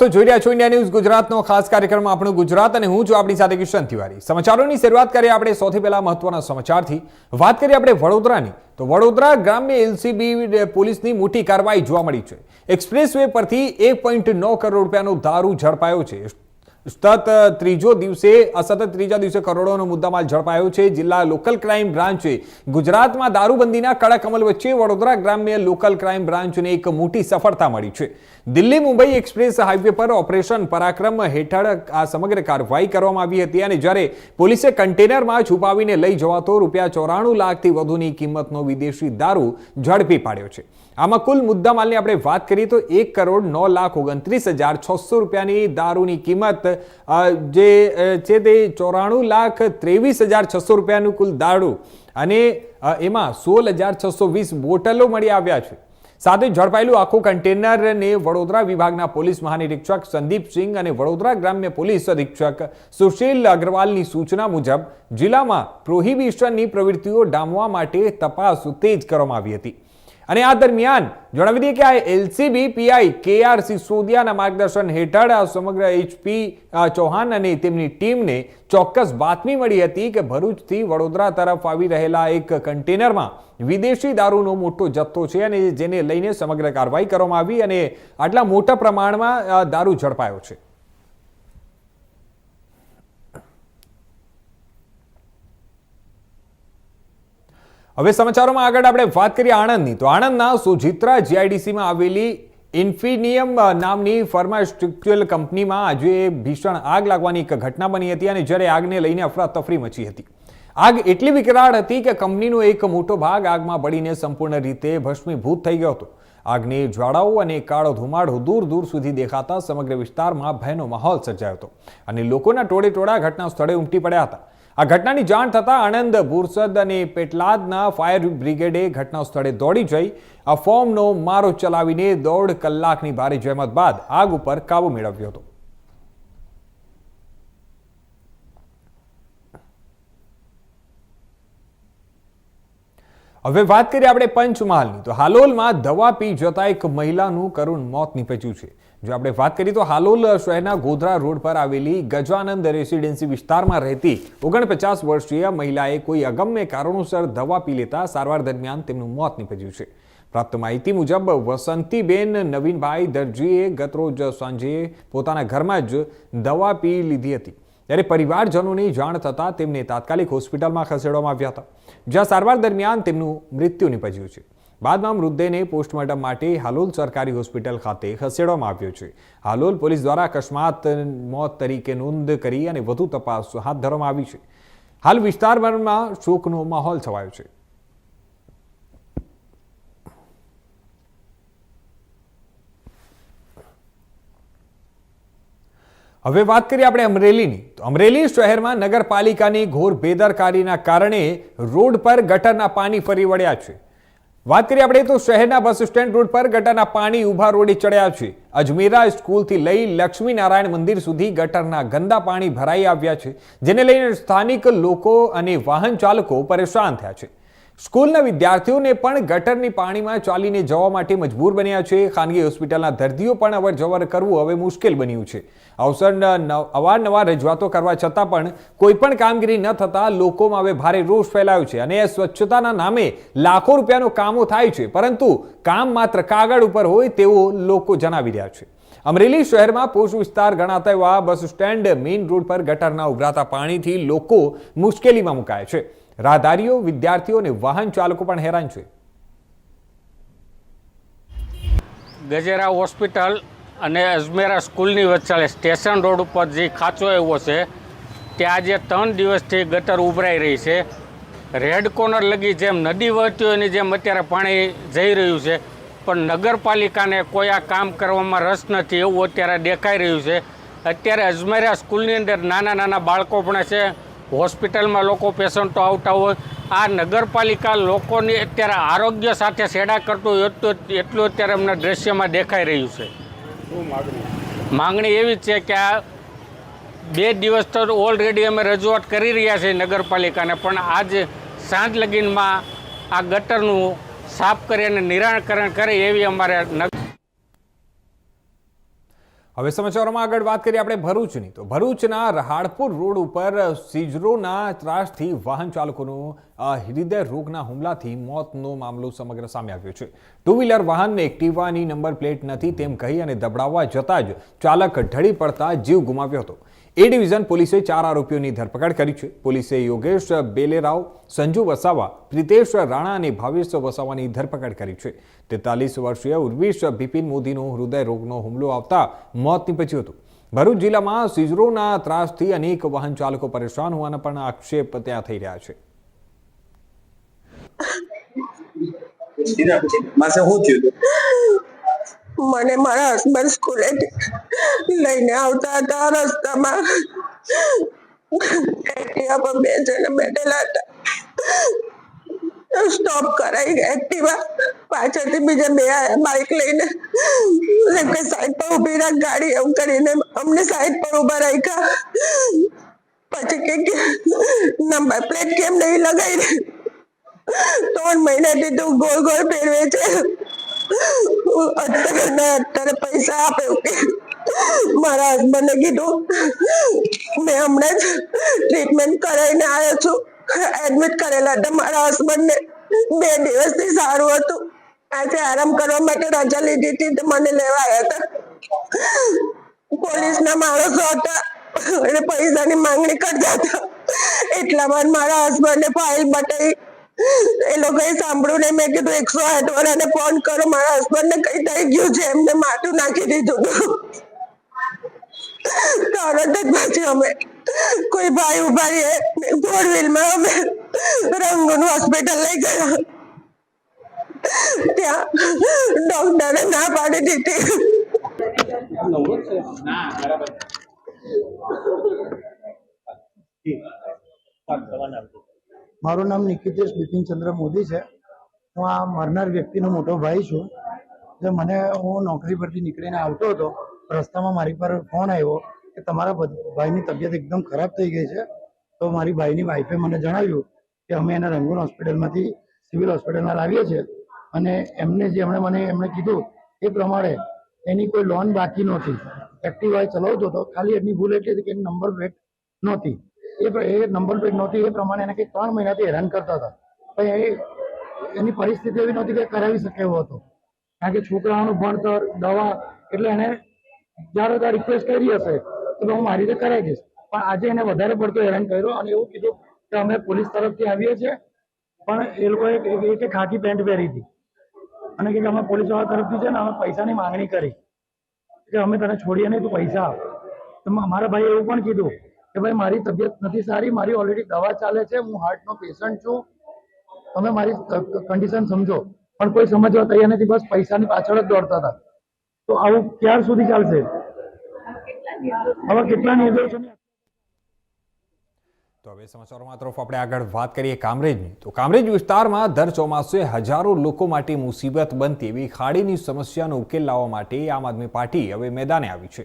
જોઈ રહ્યા છો ઇન્ડિયા ન્યૂઝ ગુજરાતનો ખાસ કાર્યક્રમ આપણું ગુજરાત અને હું છું આપણી સાથે કિશન તિવારી। સમાચારોની શરૂઆત કરીએ આપણે સૌથી પહેલા મહત્વના સમાચારથી। વાત કરીએ આપણે વડોદરાની તો વડોદરા ગ્રામ્ય એલસીબી પોલીસની મોટી કાર્યવાહી જોવા મળી છે। એક્સપ્રેસવે પરથી 1.9 કરોડ રૂપિયાનો દારૂ ઝડપાયો છે। સતત ત્રીજા દિવસે કરોડોનો મુદ્દામાલ ઝડપાયો છે। જિલ્લા લોકલ ક્રાઇમ બ્રાન્ચે ગુજરાતમાં દારૂબંધીના કડક અમલ વચ્ચે વડોદરા ગ્રામ્ય લોકલ ક્રાઇમ બ્રાન્ચને એક મોટી સફળતા મળી છે। દિલ્હી મુંબઈ એક્સપ્રેસ હાઈવે પર ઓપરેશન પરાક્રમ હેઠળ આ સમગ્ર કાર્યવાહી કરવામાં આવી હતી અને જ્યારે પોલીસે કન્ટેનરમાં છુપાવીને લઈ જવાતો ₹94 લાખથી વધુની કિંમતનો વિદેશી દારૂ ઝડપી પાડ્યો છે। આમાં કુલ મુદ્દામાલની આપણે વાત કરીએ તો 1,09,29,600 રૂપિયાની દારૂની કિંમત જે છે તે 94,23,600 રૂપિયાનું કુલ દારૂ અને એમાં 16,620 બોટલો મળી આવ્યા છે। સાથે ઝડપાયેલું આખું કન્ટેનરને વડોદરા વિભાગના પોલીસ મહાનિરીક્ષક સંદીપસિંહ અને વડોદરા ગ્રામ્ય પોલીસ અધિક્ષક સુશીલ અગ્રવાલની સૂચના મુજબ જિલ્લામાં પ્રોહિબિશનની પ્રવૃત્તિઓ ડામવા માટે તપાસ તેજ કરવામાં આવી હતી અને આ દરમિયાન જણાવી દઈએ કે આ એલસીબી પીઆઈ કેઆર સિસોદિયાના માર્ગદર્શન હેઠળ આ સમગ્ર એચપી ચૌહાણ અને તેમની ટીમને ચોક્કસ બાતમી મળી હતી કે ભરૂચથી વડોદરા તરફ આવી રહેલા એક કન્ટેનરમાં વિદેશી દારૂનો મોટો જથ્થો છે અને જેને લઈને સમગ્ર કાર્યવાહી કરવામાં આવી અને આટલા મોટા પ્રમાણમાં દારૂ ઝડપાયો છે। હવે સમાચારોમાં આગળ આપણે વાત કરીએ આણંદની તો આણંદના સોજિત્રા જીઆઈડીસીમાં આવેલી ઇન્ફિનિયમ નામની ફાર્માસ્યુટિકલ કંપનીમાં આજે ભીષણ આગ લાગવાની એક ઘટના બની હતી અને જ્યારે આગને લઈને અફરાતફરી મચી હતી। આગ એટલી વિકરાળ હતી કે કંપનીનો એક મોટો ભાગ આગમાં બળીને સંપૂર્ણ રીતે ભસ્મીભૂત થઈ ગયો હતો। આગની જ્વાળાઓ અને કાળો ધુમાડો દૂર દૂર સુધી દેખાતા સમગ્ર વિસ્તારમાં ભયનો માહોલ સર્જાયો હતો અને લોકોના ટોળે ઘટના સ્થળે ઉમટી પડ્યા હતા। આ ઘટનાની જાણ થતાં આણંદ બોરસદ અને પેટલાદના ફાયર બ્રિગેડે ઘટના સ્થળે દોડી જઈ આ ફોર્મનો મારો ચલાવીને 1.5 કલાકની ભારે જહેમત બાદ આગ ઉપર કાબુ મેળવ્યો હતો। હવે વાત કરીએ આપણે પંચમહાલની તો હાલોલમાં દવા પી જતા એક મહિલાનું કરુણ મોત નીપજ્યું છે। જો આપણે વાત કરીએ તો હાલોલ શહેરના ગોધરા રોડ પર આવેલી ગજાનંદ રેસિડેન્સી વિસ્તારમાં રહેતી 49 વર્ષીય મહિલાએ કોઈ અગમ્ય કારણોસર દવા પી લેતા સારવાર દરમિયાન તેમનું મોત નીપજ્યું છે। પ્રાપ્ત માહિતી મુજબ વસંતીબેન નવીનભાઈ દરજીએ ગતરોજ સાંજે પોતાના ઘરમાં જ દવા પી લીધી હતી ત્યારે પરિવારજનોની જાણ થતાં તેમને તાત્કાલિક હોસ્પિટલમાં ખસેડવામાં આવ્યા હતા જ્યાં સારવાર દરમિયાન તેમનું મૃત્યુ નીપજ્યું છે। બાદમાં મૃતદેહને પોસ્ટમોર્ટમ માટે હાલોલ સરકારી હોસ્પિટલ ખાતે ખસેડવામાં આવ્યો છે। હાલોલ પોલીસ દ્વારા અકસ્માત મોત તરીકે નોંધ કરી અને વધુ તપાસ હાથ ધરવામાં આવી છે। હાલ વિસ્તારમાં શોકનો માહોલ છવાયો છે। હવે વાત કરીએ આપણે અમરેલીની તો અમરેલી શહેરમાં નગરપાલિકાની ઘોર બેદરકારીના કારણે રોડ પર ગટરના પાણી ફરી વળ્યા છે। વાત કરીએ આપણે તો શહેરના બસ સ્ટેન્ડ રોડ પર ગટરના પાણી ઉભા રોડે ચડ્યા છે। અજમેરા સ્કૂલથી લઈ લક્ષ્મીનારાયણ મંદિર સુધી ગટરના ગંદા પાણી ભરાઈ આવ્યા છે જેને લઈને સ્થાનિક લોકો અને વાહન ચાલકો પરેશાન થયા છે। સ્કૂલના વિદ્યાર્થીઓને પણ ગટરની પાણીમાં ચાલીને જવા માટે મજબૂર બન્યા છે। ખાનગી હોસ્પિટલના દર્દીઓ પણ અવર જવર કરવું હવે મુશ્કેલ બન્યું છે। અવારનવાર રજૂઆતો કરવા છતાં પણ કોઈ પણ કામગીરી ન થતા લોકોમાં હવે ભારે રોષ ફેલાયો છે અને સ્વચ્છતાના નામે લાખો રૂપિયાનો કામો થાય છે પરંતુ કામ માત્ર કાગળ ઉપર હોય તેવો લોકો જણાવી રહ્યા છે। અમરેલી શહેરમાં પોષ વિસ્તાર ગણાતા એવા બસ સ્ટેન્ડ મેઇન રોડ પર ગટરના ઉભરાતા પાણીથી લોકો મુશ્કેલીમાં મુકાયા છે। રાહદારીઓ વિદ્યાર્થીઓ અને વાહન ચાલકો પણ હેરાન છે। ગજેરા હોસ્પિટલ અને અજમેરા સ્કૂલની વચ્ચે સ્ટેશન રોડ ઉપર જે ખાંચો આવ્યો છે ત્યાં આજે 3 દિવસથી ગટર ઉભરાઈ રહી છે। રેડ કોર્નર લગી જેમ નદી વહેતી હોય એની જેમ અત્યારે પાણી જઈ રહ્યું છે પણ નગરપાલિકાને કોઈ આ કામ કરવામાં રસ નથી એવું અત્યારે દેખાઈ રહ્યું છે। અત્યારે અજમેરા સ્કૂલની અંદર નાના બાળકો પણ છે, હોસ્પિટલમાં લોકો પેશન્ટો આવતા હોય, આ નગરપાલિકા લોકોની અત્યારે આરોગ્ય સાથે છેડા કરતું એટલું અત્યારે અમને દ્રશ્યમાં દેખાઈ રહ્યું છે। માંગણી એવી છે કે આ 2 દિવસ તો ઓલરેડી અમે રજૂઆત કરી રહ્યા છીએ નગરપાલિકાને પણ આજ સાંજ લગીનમાં આ ગટરનું સાફ કરી અને નિરાકરણ કરે એવી અમારે હવે સમાચારોમાં આગળ વાત કરીએ આપણે ભરૂચની. તો ભરૂચના રહાડપુર રોડ ઉપર સિજરોના ત્રાસથી વાહન ચાલકોનો હૃદય રોગના હુમલાથી મોતનો મામલો સમગ્ર સામે આવ્યો છે. ટુ વ્હીલર વાહનને એક્ટિવાની નંબર પ્લેટ નથી તેમ કહી અને દબડાવવા જતાં જ ચાલક ઢળી પડતા જીવ ગુમાવ્યો હતો. એ ડિવિઝન પોલીસે 4 આરોપીઓની ધરપકડ કરી છે. પોલીસે યોગેશ બેલેરાવ, સંજુ વસાવા, પ્રિતેશ રાણા અને ભાવેશ વસાવાની ધરપકડ કરી છે. 43 વર્ષીય ઉર્વિશ બિપિન મોદીનો હૃદય રોગનો હુમલો આવતા મોત નીપજ્યું હતું. ભરૂચ જિલ્લામાં સિજરોના ત્રાસથી અનેક વાહન ચાલકો પરેશાન હોવાના પણ આક્ષેપ ત્યાં થઈ રહ્યા છે. મને મારા હસબન્ડ સ્કૂલે લઈને આવતા હતા. રસ્તામાં એક્ટિવા પર 2 જણ બેઠેલા હતા. સ્ટોપ કરાઈ એક્ટિવા, પાછળથી બીજા 2 આયા બાઇક લઈને. કે સાઈડ પર ઉભી રાખ ગાડી, એમ કરીને અમને સાઈડ પર ઉભા રાખ્યા. પછી કે નંબર પ્લેટ કેમ નહીં લગાવી? 3 મહિનાથી તું ગોળ ગોળ ફેરવે છે. અત્યારે પૈસા આપે. મારા હસબન્ડે કીધું, મેં હમણાં જ ટ્રીટમેન્ટ કરાવીને આવ્યો છું. એડમિટ કરેલા હતા મારા હસબન્ડને. 2 દિવસથી સારું હતું. આજે આરામ કરવા માટે રજા લીધી હતી તો મને લેવા આવ્યા હતા. પોલીસના માણસો હતા અને પૈસાની માંગણી કરતા હતા. એટલામાં મારા હસબન્ડે ફાઇલ બતાવી. એ લોકોએ સાંભળ્યું નહીં. મેં કીધું 108 વાળાને ફોન કરો, મારા હસબન્ડને કઈ થઈ ગયું છે. એમને માથું નાખી દીધું. તરત જ પછી અમે કોઈ ભાઈ ઉભા રહીએ 4 વ્હીલમાં અમે રંગૂન હોસ્પિટલ લઈ ગયા. ત્યાં ડોક્ટરે ના પાડી દીધી. મારું નામ નિકિતેશ બિપિનચંદ્ર મોદી છે. હું આ મરનાર વ્યક્તિનો મોટો ભાઈ છું. જે હું નોકરી પરથી નીકળીને આવતો હતો, રસ્તામાં મારી પર ફોન આવ્યો કે તમારા ભાઈની તબિયત એકદમ ખરાબ થઈ ગઈ છે. તો મારી ભાઈની વાઈફે મને જણાવ્યું કે અમે એને રંગૂન હોસ્પિટલમાંથી સિવિલ હોસ્પિટલમાં લાવીએ છીએ. અને એમણે કીધું એ પ્રમાણે એની કોઈ લોન બાકી નહોતી. એક્ટિવા ચલાવતો હતો, ખાલી એની ભૂલ એટલી હતી કે એની નંબર પ્લેટ નહોતી. એ નંબર પ્લેટ નહોતી, એ પ્રમાણે એને કંઈક 3 મહિનાથી હેરાન કરતા હતા. પણ એની પરિસ્થિતિ એવી નહોતી કે કરાવી શકે એવો હતો. કારણ કે છોકરાઓનું ભણતર, દવા, એટલે એને જ્યારે ત્યાં રિક્વેસ્ટ કરી હશે તો હું મારી રીતે કરાવી દઈશ. પણ આજે એને વધારે પડતો હેરાન કર્યો અને એવું કીધું કે અમે પોલીસ તરફથી આવીએ છીએ. પણ એ લોકોએ ખાકી પેન્ટ પહેરી હતી અને કે અમે પોલીસવાળા તરફથી છે ને અમે પૈસાની માંગણી કરી કે અમે તને છોડીએ નહીં, તું પૈસા આપ. તો મારા ભાઈએ એવું પણ કીધું કે ભાઈ મારી તબિયત નથી સારી, મારી ઓલરેડી દવા ચાલે છે, હું હાર્ટનો પેશન્ટ છું, તમે મારી કન્ડિશન સમજો. પણ કોઈ સમજવા તૈયાર નથી, બસ પૈસાની પાછળ જ દોડતા હતા. તો આવું ક્યાર સુધી ચાલશે? હવે કેટલા નિર્દોષો. તો હવે સમાચારોમાં તરફ આપણે આગળ વાત કરીએ કામરેજની. તો કામરેજ વિસ્તારમાં દર ચોમાસે હજારો લોકો માટે મુસીબત બનતી એવી ખાડીની સમસ્યાનો ઉકેલ લાવવા માટે આમ આદમી પાર્ટી હવે મેદાને આવી છે.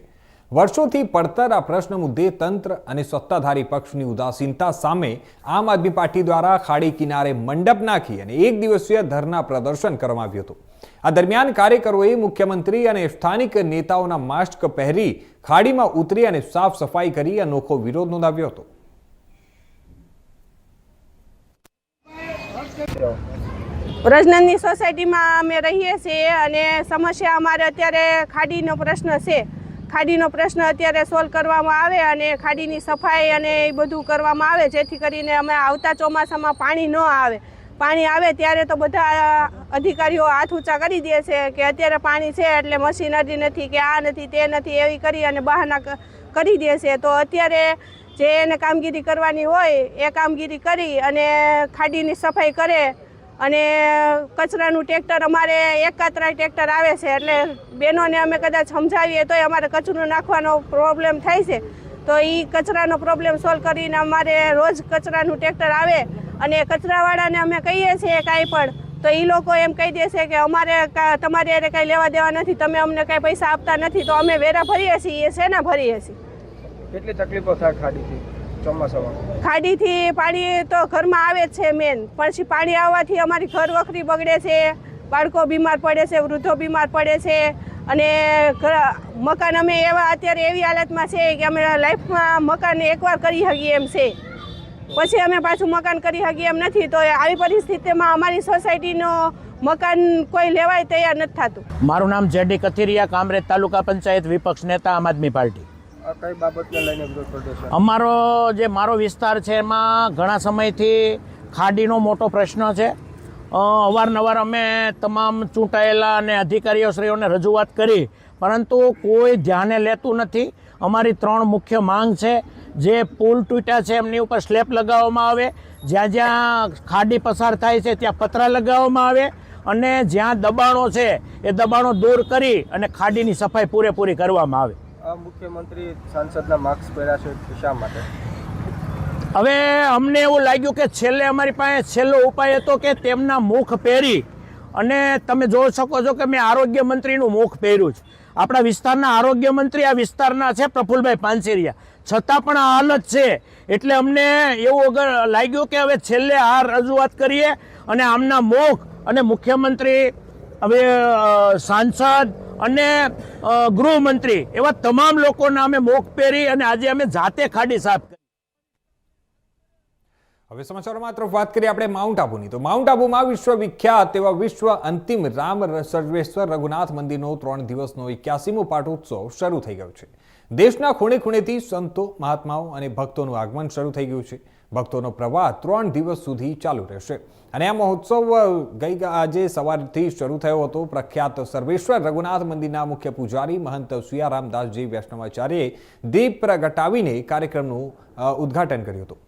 વર્ષોથી પડતર આ પ્રશ્ન મુદ્દે તંત્ર અને સત્તાધારી પક્ષની ઉદાસીનતા સામે આમ આદમી પાર્ટી દ્વારા ખાડી કિનારે મંડપ નાખી અને 1 દિવસીય ધરના પ્રદર્શન કરવામાં આવ્યું હતું. આ દરમિયાન કાર્યકરોએ મુખ્યમંત્રી અને સ્થાનિક નેતાઓના માસ્ક પહેરી ખાડીમાં ઉતરી અને સાફ સફાઈ કરી અનોખો વિરોધ નોંધાવ્યો હતો. રજનંદની સોસાયટીમાં અમે રહીએ છીએ અને સમસ્યા અમારે અત્યારે ખાડીનો પ્રશ્ન છે. ખાડીનો પ્રશ્ન અત્યારે સોલ્વ કરવામાં આવે અને ખાડીની સફાઈ અને એ બધું કરવામાં આવે, જેથી કરીને અમે આવતા ચોમાસામાં પાણી ન આવે. પાણી આવે ત્યારે તો બધા અધિકારીઓ હાથ ઊંચા કરી દે છે કે અત્યારે પાણી છે એટલે મશીનરી નથી કે આ નથી તે નથી, એવી કરી અને બહાના કરી દે છે. તો અત્યારે જે એને કામગીરી કરવાની હોય એ કામગીરી કરી અને ખાડીની સફાઈ કરે. અને કચરાનું ટ્રેક્ટર અમારે એકાત્રા ટ્રેક્ટર આવે છે, એટલે બહેનોને અમે કદાચ સમજાવીએ તોય અમારે કચરું નાખવાનો પ્રોબ્લેમ થાય છે. તો એ કચરાનો પ્રોબ્લેમ સોલ્વ કરીને અમારે રોજ કચરાનું ટ્રેક્ટર આવે અને કચરાવાળાને અમે કહીએ છીએ કાંઈ પણ તો એ લોકો એમ કહી દેશે કે અમારે તમારે એને કાંઈ લેવા દેવા નથી, તમે અમને કાંઈ પૈસા આપતા નથી. તો અમે વેરા ભરીએ છીએ, શેના ભરીએ છીએ? કેટલી તકલીફો થાય ખાડીથી ચોમાસામાં? ખાડીથી પાણી તો ઘરમાં આવે જ છે મેન, પછી પાણી આવવાથી અમારી ઘર વખરી બગડે છે, બાળકો બીમાર પડે છે, વૃદ્ધો બીમાર પડે છે અને મકાન અમે એવા અત્યારે એવી હાલતમાં છે કે અમે લાઈફમાં મકાન એકવાર કરી શકીએ એમ છે, પછી અમે પાછું મકાન કરી શકીએ એમ નથી. તો આવી પરિસ્થિતિમાં અમારી સોસાયટીનો મકાન કોઈ લેવાય તૈયાર નથી થતું. મારું નામ જેડી કથિરિયા, કામરેજ તાલુકા પંચાયત વિપક્ષ નેતા, આમ આદમી પાર્ટી. આ કઈ બાબતને લઈને વિરોધ પ્રદર્શન? મારો વિસ્તાર છે એમાં ઘણા સમયથી ખાડીનો મોટો પ્રશ્ન છે. અવારનવાર અમે તમામ ચૂંટાયેલા અને અધિકારીઓશ્રીઓને રજૂઆત કરી, પરંતુ કોઈ ધ્યાને લેતું નથી. અમારી 3 મુખ્ય માંગ છે. જે પુલ તૂટ્યા છે એમની ઉપર સ્લેબ લગાવવામાં આવે, જ્યાં જ્યાં ખાડી પસાર થાય છે ત્યાં પતરા લગાવવામાં આવે, અને જ્યાં દબાણો છે એ દબાણો દૂર કરી અને ખાડીની સફાઈ પૂરેપૂરી કરવામાં આવે. આ મુખ્યમંત્રી સાંસદના માર્ક્સ પહેર્યા છે શા માટે? હવે અમને એવું લાગ્યું કે છેલ્લે અમારી પાસે છેલ્લો ઉપાય હતો કે તેમના મુખ પહેરી, અને તમે જોઈ શકો છો કે મેં આરોગ્ય મંત્રીનું મુખ પહેર્યું છે. આપણા વિસ્તારના આરોગ્ય મંત્રી આ વિસ્તારના છે, પ્રફુલભાઈ પાનસેરિયા, છતાં પણ આ હાલત છે. એટલે અમને એવું લાગ્યું કે હવે છેલ્લે આ રજૂઆત કરીએ અને આમના મુખ અને મુખ્યમંત્રી, હવે સાંસદ અને ગૃહમંત્રી એવા તમામ લોકોના અમે મુખ પહેરી અને આજે અમે જાતે ખાડી સાફ કરી. હવે સમાચારોમાં તરફ વાત કરીએ આપણે માઉન્ટ આબુની. તો માઉન્ટ આબુમાં વિશ્વવિખ્યાત એવા વિશ્વ અંતિમ રામ સર્વેશ્વર રઘુનાથ મંદિરનો 3 દિવસનો 81મો પાટોત્સવ શરૂ થઈ ગયો છે. દેશના ખૂણે ખૂણેથી સંતો, મહાત્માઓ અને ભક્તોનું આગમન શરૂ થઈ ગયું છે. ભક્તોનો પ્રવાહ 3 દિવસ સુધી ચાલુ રહેશે. અને આ મહોત્સવ આજે સવારથી શરૂ થયો હતો. પ્રખ્યાત સર્વેશ્વર રઘુનાથ મંદિરના મુખ્ય પૂજારી મહંત સિયારામદાસજી વૈષ્ણવાચાર્યે દીપ પ્રગટાવીને કાર્યક્રમનું ઉદ્ઘાટન કર્યું હતું.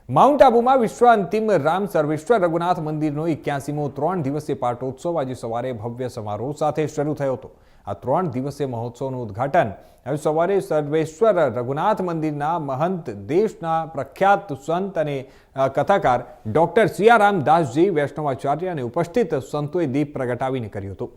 માઉન્ટ આબુમાં વિશ્વ અંતિમ રામ સર્વેશ્વર રઘુનાથ મંદિરનો 81મો 3 દિવસીય પાટોત્સવ આજે સવારે ભવ્ય સમારોહ સાથે શરૂ થયો હતો. આ 3 દિવસીય મહોત્સવનું ઉદ્ઘાટન આજે સવારે સર્વેશ્વર રઘુનાથ મંદિરના મહંત, દેશના પ્રખ્યાત સંત અને કથાકાર ડોક્ટર સિયારામદાસજી વૈષ્ણવાચાર્ય અને ઉપસ્થિત સંતોએ દીપ પ્રગટાવીને કર્યું હતું.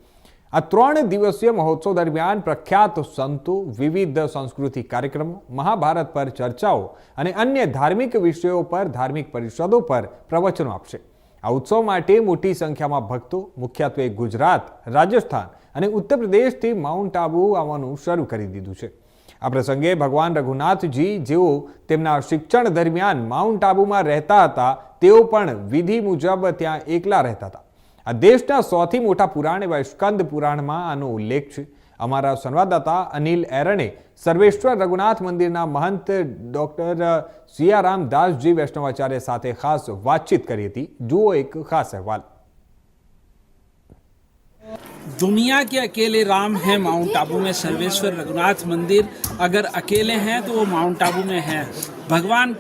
આ 3 દિવસીય મહોત્સવ દરમિયાન પ્રખ્યાત સંતો, વિવિધ સાંસ્કૃતિક કાર્યક્રમો, મહાભારત પર ચર્ચાઓ અને અન્ય ધાર્મિક વિષયો પર ધાર્મિક પરિષદો પર પ્રવચનો આપશે. આ ઉત્સવ માટે મોટી સંખ્યામાં ભક્તો મુખ્યત્વે ગુજરાત, રાજસ્થાન અને ઉત્તર પ્રદેશથી માઉન્ટ આબુ આવવાનું શરૂ કરી દીધું છે. આ પ્રસંગે ભગવાન રઘુનાથજી, જેઓ તેમના શિક્ષણ દરમિયાન માઉન્ટ આબુમાં રહેતા હતા, તેઓ પણ વિધિ મુજબ ત્યાં એકલા રહેતા હતા. આ દેશના સૌથી મોટા પુરાણ એવા સ્કંદ પુરાણમાં આનો ઉલ્લેખ છે. અમારા સંવાદદાતા અનિલ એરણે સર્વેશ્વર રઘુનાથ મંદિરના મહંત ડોક્ટર સિયારામદાસજી વૈષ્ણવાચાર્ય સાથે ખાસ વાતચીત કરી હતી. જુઓ એક ખાસ અહેવાલ. दुनिया के अकेले राम हैं माउंट आबू में सर्वेश्वर रघुनाथ मंदिर. अगर अकेले हैं तो वो माउंट आबू में हैं. भगवान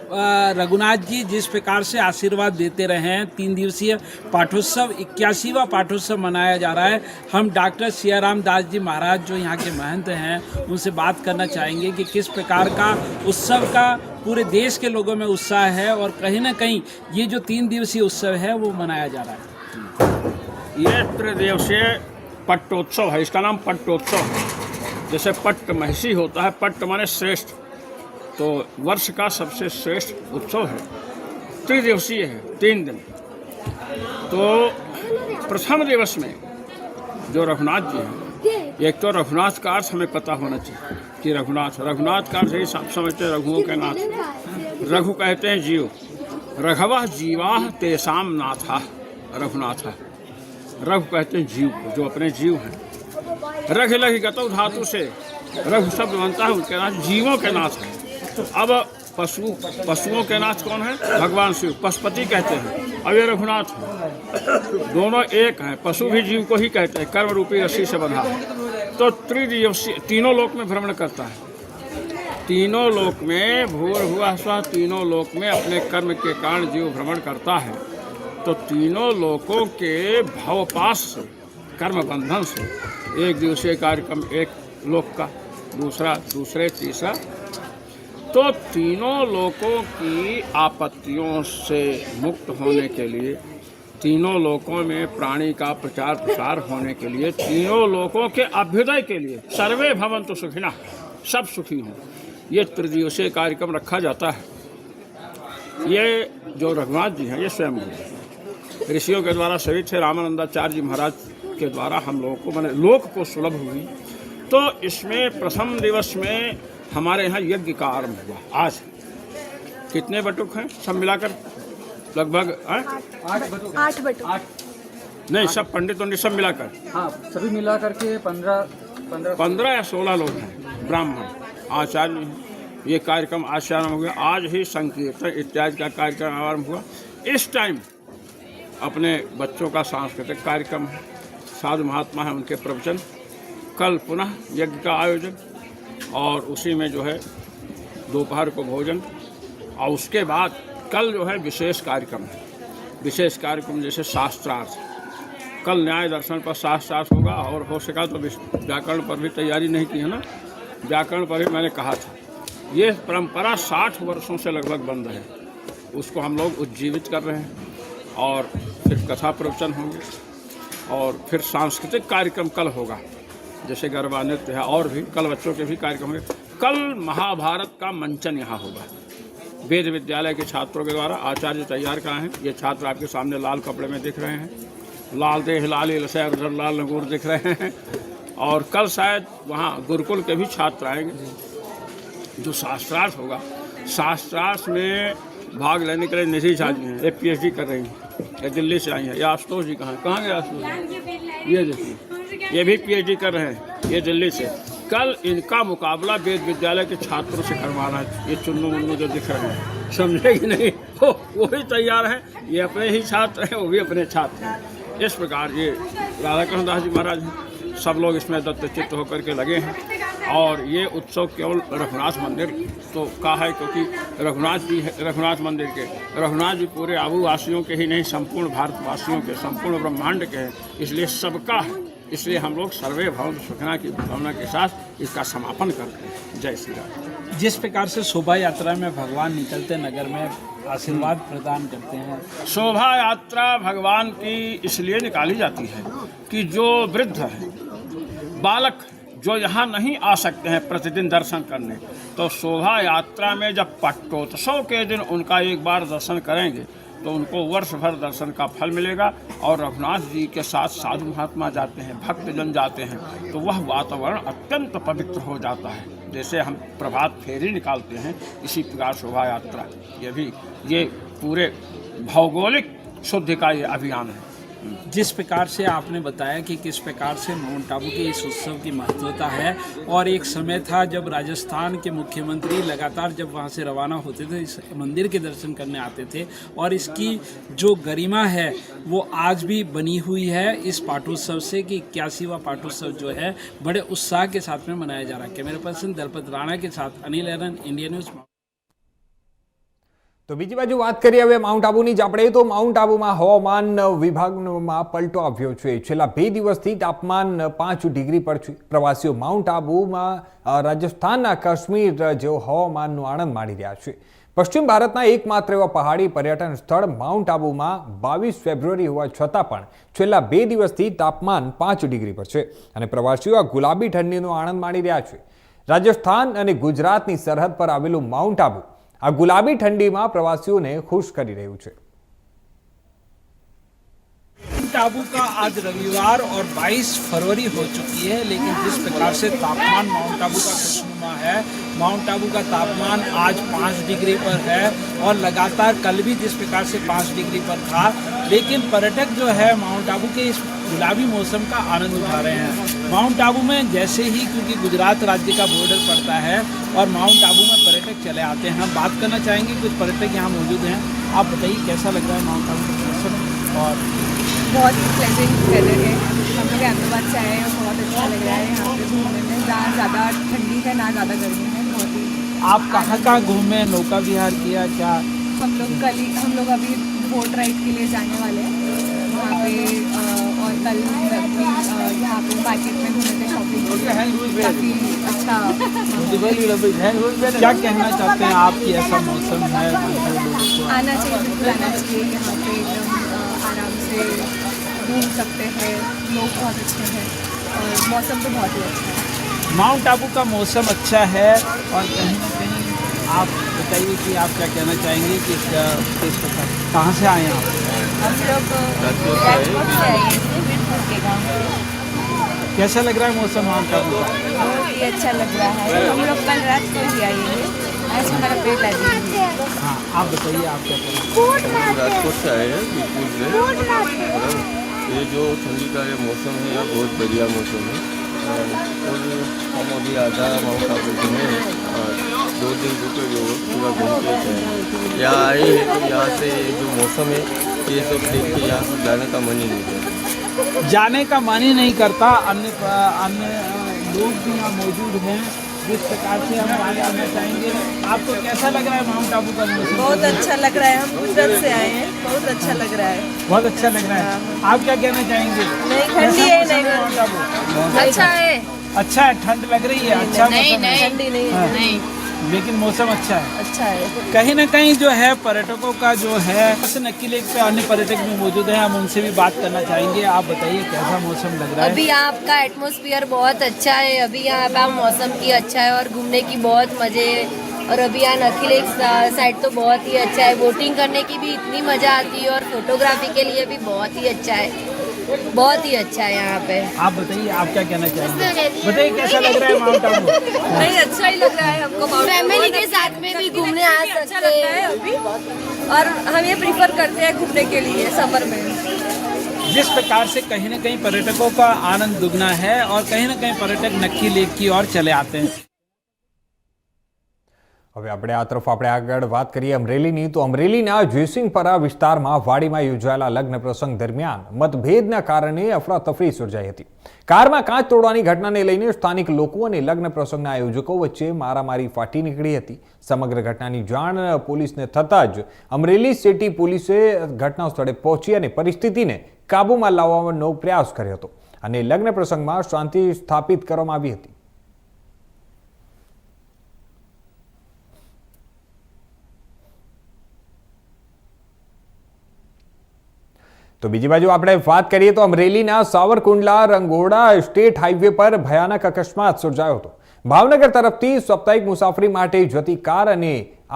रघुनाथ जी जिस प्रकार से आशीर्वाद देते रहे हैं, 3 दिवसीय पाठोत्सव 81वां पाठोत्सव मनाया जा रहा है. हम डॉक्टर सियाराम दास जी महाराज जो यहाँ के महंत हैं, उनसे बात करना चाहेंगे कि किस प्रकार का उत्सव का पूरे देश के लोगों में उत्साह है और कहीं ना कहीं ये जो 3 दिवसीय उत्सव है वो मनाया जा रहा है. ये त्रिदिवसीय पट्टोत्सव है. इसका नाम पट्टोत्सव है. जैसे पट्ट महसी होता है, पट्ट माने श्रेष्ठ, तो वर्ष का सबसे श्रेष्ठ उत्सव है. त्रिदिवसीय है, 3 दिन. तो प्रथम दिवस में जो रघुनाथ जी हैं, एक तो रघुनाथ का अर्थ हमें पता होना चाहिए कि रघुनाथ का अर्थ ही सब समझते, रघुओं के नाथ. रघु कहते हैं जीव. रघवा जीवा तेसाम नाथा रघुनाथ. रघु कहते हैं जीव को, जो अपने जीव हैं. रघ लघ गतौ धातु से रघु शब्द बनता है, उनके नाथ जीवों के नाथ है. अब पशुओं के नाथ कौन है? भगवान शिव. पशुपति कहते हैं. अब ये रघुनाथ हैं. दोनों एक हैं. पशु भी जीव को ही कहते हैं, कर्म रूपी रस्सी से बंधा है. तो त्रिदिवसीय तीनों लोक में भ्रमण करता है. तीनों लोक में भूर्भुवः स्वः, तीनों लोक में अपने कर्म के कारण जीव भ्रमण करता है. तो तीनों लोकों के भवपाश से, कर्म बंधन से, एक दिवसीय कार्यक्रम एक लोक का, दूसरा दूसरे, तीसरा. तो तीनों लोकों की आपत्तियों से मुक्त होने के लिए, तीनों लोकों में प्राणी का प्रचार प्रसार होने के लिए, तीनों लोकों के अभ्युदय के लिए, सर्वे भवन्तु सुखिनः, सब सुखी हों, ये त्रिदिवसीय कार्यक्रम रखा जाता है. ये जो रघुनाथ जी हैं, ये स्वयं ऋषियों के द्वारा शहीद थे. रामानंदाचार्य जी महाराज के द्वारा हम लोगों को, मैंने लोक को सुलभ हुई तो इसमें प्रथम दिवस में हमारे यहाँ यज्ञ का आरंभ हुआ। आज कितने बटुक हैं सब मिलाकर? लगभग 8 बटुक। नहीं, सब पंडित वंडित सब मिलाकर? हाँ, सभी मिला करके 15 या 16 लोग हैं, ब्राह्मण आचार्य हैं। ये कार्यक्रम आज से आरम्भ हो गया। आज ही संकीर्तन इत्यादि का कार्यक्रम आरम्भ हुआ। इस टाइम अपने बच्चों का सांस्कृतिक कार्यक्रम है, साधु महात्मा है उनके प्रवचन, कल पुनः यज्ञ का आयोजन, और उसी में जो है दोपहर को भोजन, और उसके बाद कल जो है विशेष कार्यक्रम है। विशेष कार्यक्रम जैसे शास्त्रार्थ, कल न्याय दर्शन पर शास्त्रार्थ होगा, और हो सका तो व्याकरण पर भी तैयारी नहीं की है ना, व्याकरण पर भी मैंने कहा था। ये परंपरा 60 वर्षों से लगभग बंद है, उसको हम लोग उज्जीवित कर रहे हैं। और फिर कथा प्रवचन होंगे, और फिर सांस्कृतिक कार्यक्रम कल होगा, जैसे गरबा नृत्य है, और भी कल बच्चों के भी कार्यक्रम होंगे। कल महाभारत का मंचन यहाँ होगा, वेद विद्यालय के छात्रों के द्वारा। आचार्य तैयार कहाँ हैं? ये छात्र आपके सामने लाल कपड़े में दिख रहे हैं, लाल देह लाल लसै उधर लाल लंगूर दिख रहे हैं। और कल शायद वहाँ गुरुकुल के भी छात्र आएंगे। जो शास्त्रार्थ होगा, शास्त्रार्थ में भाग लेने के लिए निधि झा जी हैं, ये PhD कर रही हैं, ये दिल्ली से आई हैं। ये आशुतोष जी कहाँ गए? आशुतोष ये देखिए, ये भी PhD कर रहे हैं, ये दिल्ली से। कल इनका मुकाबला वेद विद्यालय के छात्रों से करवाना है। ये चुन्नू मुन्नू जो दिख रहे हैं, समझे कि नहीं, वो भी तैयार है, ये अपने ही छात्र हैं, वो भी अपने छात्र हैं। इस प्रकार ये राधाकृष्ण दास जी महाराज हैं, सब लोग इसमें दत्तचित्त होकर के लगे हैं। और ये उत्सव केवल रघुनाथ मंदिर तो का है, क्योंकि रघुनाथ जी रघुनाथ मंदिर के रघुनाथ जी पूरे आबू वासियों के ही नहीं, संपूर्ण भारतवासियों के, संपूर्ण ब्रह्मांड के हैं, इसलिए सबका है। इसलिए हम लोग सर्वे भवन्तु सुखिनः की भावना के साथ इसका समापन करते हैं। जय श्री राम। जिस प्रकार से शोभा यात्रा में भगवान निकलते नगर में आशीर्वाद प्रदान करते हैं, शोभा यात्रा भगवान की इसलिए निकाली जाती है कि जो वृद्ध है, बालक जो यहाँ नहीं आ सकते हैं प्रतिदिन दर्शन करने, तो शोभा यात्रा में जब पट्टोत्सव के दिन उनका एक बार दर्शन करेंगे तो उनको वर्ष भर दर्शन का फल मिलेगा। और रघुनाथ जी के साथ साधु महात्मा जाते हैं, भक्तजन जाते हैं, तो वह वातावरण अत्यंत पवित्र हो जाता है। जैसे हम प्रभात फेरी निकालते हैं, इसी प्रकार शोभा यात्रा ये पूरे भौगोलिक शुद्धि का ये अभियान है। जिस प्रकार से आपने बताया कि किस प्रकार से माउंट आबू के इस उत्सव की महत्वता है, और एक समय था जब राजस्थान के मुख्यमंत्री लगातार जब वहां से रवाना होते थे, इस मंदिर के दर्शन करने आते थे, और इसकी जो गरिमा है वो आज भी बनी हुई है इस पाटोत्सव से, कि 81वां पाटोत्सव जो है बड़े उत्साह के साथ में मनाया जा रहा है। कैमरा पर्सन दलपत राणा के साथ अनिल एरन, इंडिया न्यूज़। તો બીજી બાજુ વાત કરીએ હવે માઉન્ટ આબુની જ આપણે, તો માઉન્ટ આબુમાં હવામાન વિભાગમાં પલટો આવ્યો છે। છેલ્લા 2 દિવસથી તાપમાન 5 ડિગ્રી પર છે। પ્રવાસીઓ માઉન્ટ આબુમાં રાજસ્થાનના કાશ્મીર જેવો હવામાનનો આનંદ માણી રહ્યા છે। પશ્ચિમ ભારતના એકમાત્ર એવા પહાડી પર્યટન સ્થળ માઉન્ટ આબુમાં 22 ફેબ્રુઆરી હોવા છતાં પણ છેલ્લા 2 દિવસથી તાપમાન 5 ડિગ્રી પર છે અને પ્રવાસીઓ આ ગુલાબી ઠંડીનો આનંદ માણી રહ્યા છે। રાજસ્થાન અને ગુજરાતની સરહદ પર આવેલું માઉન્ટ આબુ આ ગુલાબી ઠંડીમાં પ્રવાસીઓને ખુશ કરી રહ્યું છે। माउंट आबू का आज रविवार और 22 फरवरी हो चुकी है, लेकिन जिस प्रकार से तापमान माउंट आबू का खुशनुमा है, माउंट आबू का तापमान आज 5 डिग्री पर है, और लगातार कल भी जिस प्रकार से 5 डिग्री पर था, लेकिन पर्यटक जो है माउंट आबू के इस गुलाबी मौसम का आनंद उठा रहे हैं। माउंट आबू में जैसे ही, क्योंकि गुजरात राज्य का बॉर्डर पड़ता है और माउंट आबू में पर्यटक चले आते हैं, हम बात करना चाहेंगे कुछ पर्यटक यहाँ मौजूद हैं। आप बताइए कैसा लग रहा है माउंट आबू का मौसम? और बहुत ही प्लेजेंट वेदर है, हम लोग अहमदाबाद से आए हैं, बहुत अच्छा लग रहा है यहाँ पे घूमने में। ना ज़्यादा ठंडी है ना ज़्यादा गर्मी है, बहुत ही। आप कहाँ घूमे, नौका विहार किया क्या? हम लोग अभी बोट राइड के लिए जाने वाले हैं वहाँ पे, और कल भी यहाँ पे मार्केट में घूमे थे, शॉपिंग काफ़ी अच्छा। क्या कहना चाहते हैं आप कि ऐसा मौसम है? आना चाहिए, बिल्कुल आना चाहिए। यहाँ पे एकदम आराम से घूम सकते हैं, लोग बहुत अच्छे हैं और मौसम तो बहुत ही अच्छा है। माउंट आबू का मौसम अच्छा है, और कहीं ना कहीं आप बताइए कि आप क्या कहना चाहेंगे कि किस प्रकार, कहाँ से आए हैं आप? हम लोग राजकोट से आए हैं, वीरपुर के गाँव से। कैसा लग रहा है मौसम माउंट आबू का? बहुत ही अच्छा लग रहा है। हम लोग कल रात को ही आए हैं, आज हमारा पहला दिन है। हाँ, आप बताइए आप क्या करें? राजकोट से आए हैं बिल्कुल से। ये जो ठंडी का ये मौसम है यह बहुत बढ़िया मौसम है और हम अभी आधा माउंट आबू में 2 दिन रुके जो पूरा घूम के थे। यहाँ आए हैं तो यहाँ से जो मौसम है ये सब देख के यहाँ से जाने का मन ही नहीं करता। जाने का मन ही नहीं करता। अन्य लोग भी यहाँ मौजूद हैं, जिस प्रकार से हम आगे आना चाहेंगे। आपको कैसा लग रहा है माउंट आबू का मौसम? बहुत अच्छा लग रहा है। हम गुजरात से आए हैं, बहुत अच्छा लग रहा है। बहुत अच्छा लग रहा है। आप क्या कहना चाहेंगे? नहीं ठंडी है, नहीं माउंट आबू अच्छा है। अच्छा है, ठंड लग रही है, अच्छा मौसम है। ठंडी नहीं हाँ। नहीं लेकिन मौसम अच्छा है। अच्छा है। कहीं ना कहीं जो है पर्यटकों का जो है नक्की लेक पे अन्य पर्यटक भी मौजूद हैं, हम उनसे भी बात करना चाहेंगे। आप बताइए कैसा मौसम लग रहा है? अभी यहाँ का एटमॉस्फेयर बहुत अच्छा है। अभी यहाँ का मौसम की अच्छा है और घूमने की बहुत मज़े है। और अभी यहाँ नक्की लेक साइड तो बहुत ही अच्छा है। बोटिंग करने की भी इतनी मज़ा आती है और फोटोग्राफी के लिए भी बहुत ही अच्छा है, बहुत ही अच्छा है यहाँ पे। आप बताइए आप क्या कहना चाहेंगे? बताइए कैसा लग रहा है माउंट आबू? नहीं अच्छा ही लग रहा है हमको। फैमिली के साथ में भी घूमने आ सकते हैं अभी, और हम ये प्रीफर करते हैं घूमने के लिए समर में। जिस प्रकार से कहीं ना कहीं पर्यटकों का आनंद दुगना है और कहीं ना कहीं पर्यटक नक्की लेक की ओर चले आते हैं। હવે આપણે આ તરફ આપણે આગળ વાત કરીએ અમરેલીની, તો અમરેલીના જયસિંહપરા વિસ્તારમાં વાડીમાં યોજાયેલા લગ્ન પ્રસંગ દરમિયાન મતભેદના કારણે અફરાતફરી સર્જાઈ હતી. કારમાં કાચ તોડવાની ઘટનાને લઈને સ્થાનિક લોકો અને લગ્ન પ્રસંગના આયોજકો વચ્ચે મારામારી ફાટી નીકળી હતી. સમગ્ર ઘટનાની જાણ પોલીસને થતાં જ અમરેલી સિટી પોલીસે ઘટના સ્થળે પહોંચી અને પરિસ્થિતિને કાબૂમાં લાવવાનો પ્રયાસ કર્યો હતો અને લગ્ન પ્રસંગમાં શાંતિ સ્થાપિત કરવામાં આવી હતી. તો બીજી બાજુ આપણે વાત કરીએ તો અમરેલીના સાવરકુંડલા રંગોડા સ્ટેટ હાઈવે પર ભયાનક અકસ્માત સર્જાયો હતો. ભાવનગર તરફથી સાપ્તાહિક મુસાફરી માટે જતી કાર અને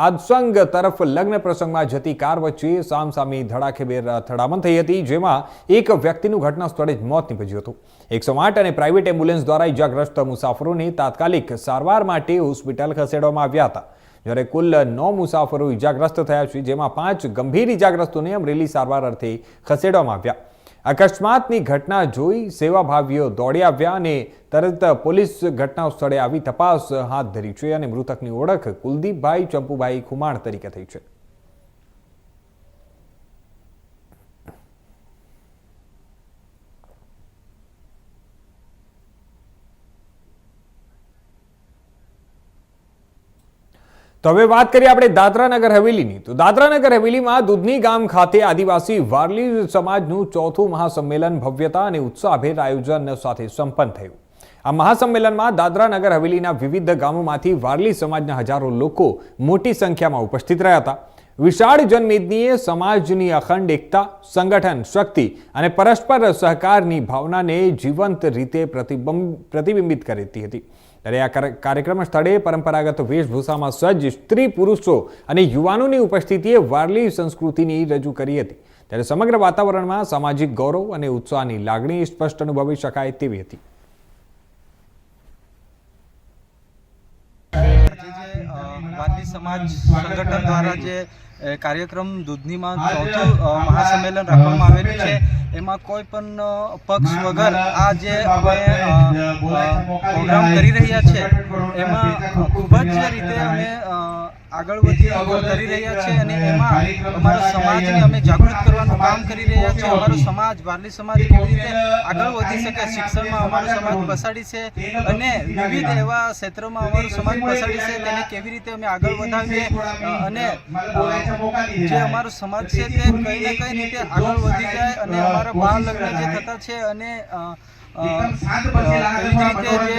આદસંગ તરફ લગ્ન પ્રસંગમાં જતી કાર વચ્ચે સામસામી ધડાકેભેર અથડામણ થઈ હતી, જેમાં એક વ્યક્તિનું ઘટના સ્થળે જ મોત નીપજ્યું હતું. 108 અને પ્રાઇવેટ એમ્બ્યુલન્સ દ્વારા ઇજાગ્રસ્ત મુસાફરોને તાત્કાલિક સારવાર માટે હોસ્પિટલ ખસેડવામાં આવ્યા હતા. જ્યારે કુલ 9 મુસાફરો ઇજાગ્રસ્ત થયા છે, જેમાં 5 ગંભીર ઇજાગ્રસ્તોને અમરેલી સારવાર અર્થે ખસેડવામાં આવ્યા. અકસ્માતની ઘટના જોઈ સેવાભાવીઓ દોડી આવ્યા અને તરત પોલીસ ઘટના સ્થળે આવી તપાસ હાથ ધરી છે અને મૃતકની ઓળખ કુલદીપભાઈ ચંપુભાઈ ખુમાણ તરીકે થઈ છે. તો હવે વાત કરીએ આપણે દાદરા નગર હવેલીની, તો દાદરા નગર હવેલીમાં દૂધની ગામ ખાતે આદિવાસી વારલી સમાજનું 4થું મહાસંમેલન ભવ્યતા અને ઉત્સાહભેર આયોજન સાથે સંપન્ન થયું. આ મહાસંમેલનમાં દાદરા નગર હવેલીના વિવિધ ગામોમાંથી વારલી સમાજના હજારો લોકો મોટી સંખ્યામાં ઉપસ્થિત રહ્યા હતા. વિશાળ જનમેદનીએ સમાજની અખંડ એકતા, સંગઠન શક્તિ અને પરસ્પર સહકારની ભાવનાને જીવંત રીતે પ્રતિબિંબિત કરતી હતી. ત્યારે આ કાર્યક્રમ સ્થળે પરંપરાગત વેશભૂષામાં સજ્જ સ્ત્રી પુરુષો અને યુવાનોની ઉપસ્થિતિએ વારલી સંસ્કૃતિની રજૂ કરી હતી. ત્યારે સમગ્ર વાતાવરણમાં સામાજિક ગૌરવ અને ઉત્સાહની લાગણી સ્પષ્ટ અનુભવી શકાય તેવી હતી. વારલી સમાજ સંગઠન દ્વારા જે કાર્યક્રમ દૂધનીમાં 4થું મહાસંમેલન રાખવામાં આવેલું છે, એમાં કોઈ પણ પક્ષ વગર આ જે અમે પ્રોગ્રામ કરી રહ્યા છે એમાં ખૂબ જ રીતે અમે આગળ કરી રહ્યા છીએ અને એમાં અમારા સમાજને અમે જાગૃત કરવાનું કામ કરી રહ્યા છીએ. અમારો સમાજ વારલી સમાજ કેવી રીતે આગળ વધી શકે, શિક્ષણમાં અમારો સમાજ પછાડી છે અને વિવિધ એવા ક્ષેત્રોમાં અમારો સમાજ પછાડી છે, તેને કેવી રીતે અમે આગળ વધાવીએ અને જે અમારો સમાજ છે તે કંઈ ને કંઈ રીતે આગળ વધી જાય અને અમારા બાળ લગ્ન જે થતા છે અને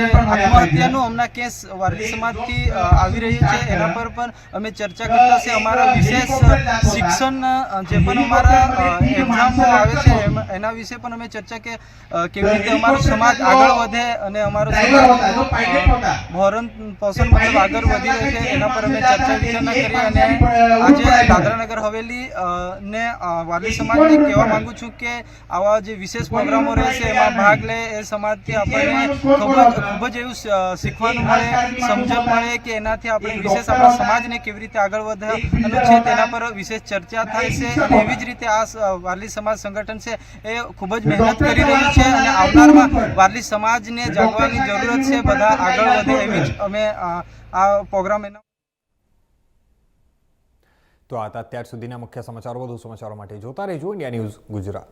આત્મહત્યાનું હમણાં કેસ વારલી સમાજથી આવી રહ્યું છે, એના પર પણ અમે ચર્ચા કરતા છે. અમારા વિશેષ શિક્ષણ જે પણ અમારા એક્ઝામ આવે છે એના વિશે પણ અમે ચર્ચા કે કેવી રીતે અમારો સમાજ આગળ વધે અને અમારો સમાજ ભરણ પોષણ મતલબ આગળ વધી રહ્યો છે, એના પર અમે ચર્ચા વિચારણા કરી. અને આજે દાદરાનગર હવેલી ને વારલી સમાજને કહેવા માંગુ છું કે આવા જે વિશેષ પ્રોગ્રામો રહેશે એમાં ભાગ લે એ સમાજથી આપણને ખૂબ જ એવું શીખવાનું મળે, સમજણ મળે કે એનાથી આપણે વિશેષ આપણા સમાજને કેવી રીતે આગળ વધવાનું છે તેના પર વિશેષ ચર્ચા થાય છે. અને એવી જ રીતે આ વારલી સમાજ સંગઠન છે એ ખૂબ જ મહેનત કરી રહ્યું છે અને આવનારમાં વારલી સમાજને જાગવાની જરૂરત છે, બધા આગળ વધે એવી જ અમે આ પ્રોગ્રામ એના. તો આ હતા અત્યાર સુધીના મુખ્ય સમાચારો. વધુ સમાચારો માટે જોતા રહેજો ઇન્ડિયા ન્યૂઝ ગુજરાત.